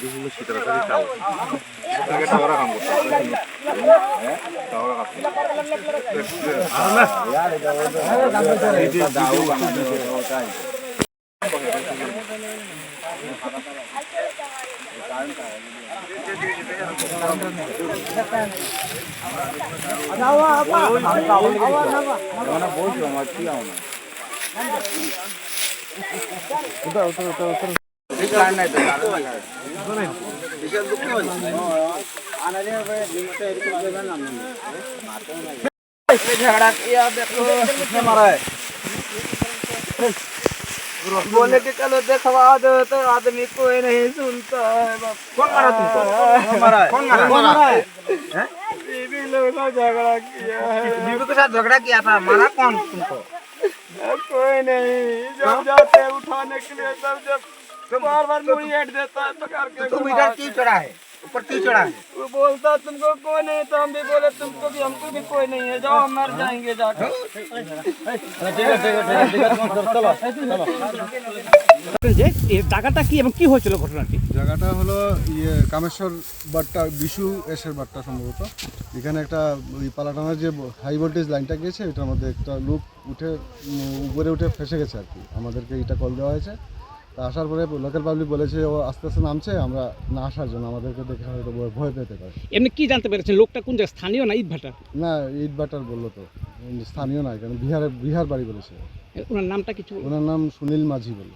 বিভিন্ন শীতের সাথে চাল থেকে টাওয়ারা কাম করতে টাওয়ারা झगड़ा किया देखो किसने मारा है बोले कि चलो देखवा दो तो आदमी कोई नहीं सुनता है। कौन मारा तुमको? कौन मारा है? कौन मारा है? बीवी लोग ने झगड़ा किया है। बीवी के साथ झगड़ा किया था, मारा कौन तुमको? कोई नहीं, जब जाते हैं उठाने के लिए तब जब बार मुड़ी हेट देता है पकड़ के। तुम इधर क्यों चढ़ा है? ऊपर क्यों चढ़ा है? वो बोलता तुमको कोई नहीं, तो हम भी बोले तुमको भी हमको भी कोई नहीं है, जाओ हम मर जाएंगे जाकर। যে এই জায়গাটা কি এবং কি হয়েছিল ঘটনাটি? জায়গাটা হলো কামেশ্বর বাট্টা বিশু এসের বাট্টা সম্ভবত। এখানে একটা ওই পালাটানার যে হাই ভোল্টেজ লাইনটা গিয়েছে ওটার মধ্যে একটা লোক উঠে উপরে উঠে ফেসে গেছে আর কি। আমাদেরকে এটা কল দেওয়া হয়েছে। তা আসার পরে লোকাল পাবলিক বলেছে ও আস্তে আস্তে নামছে, আমরা না আসার জন্য আমাদেরকে দেখে হয়তো ভয় পেতে পারে। এমনি কি জানতে পেরেছেন লোকটা কোন জায়গা, স্থানীয় না ইটভাটা? না ইট বাটার বললো তো, স্থানীয় না, এখানে বিহার বাড়ি বলেছে। ওনার নামটা কিছু? ওনার নাম সুনীল মাঝি বলে।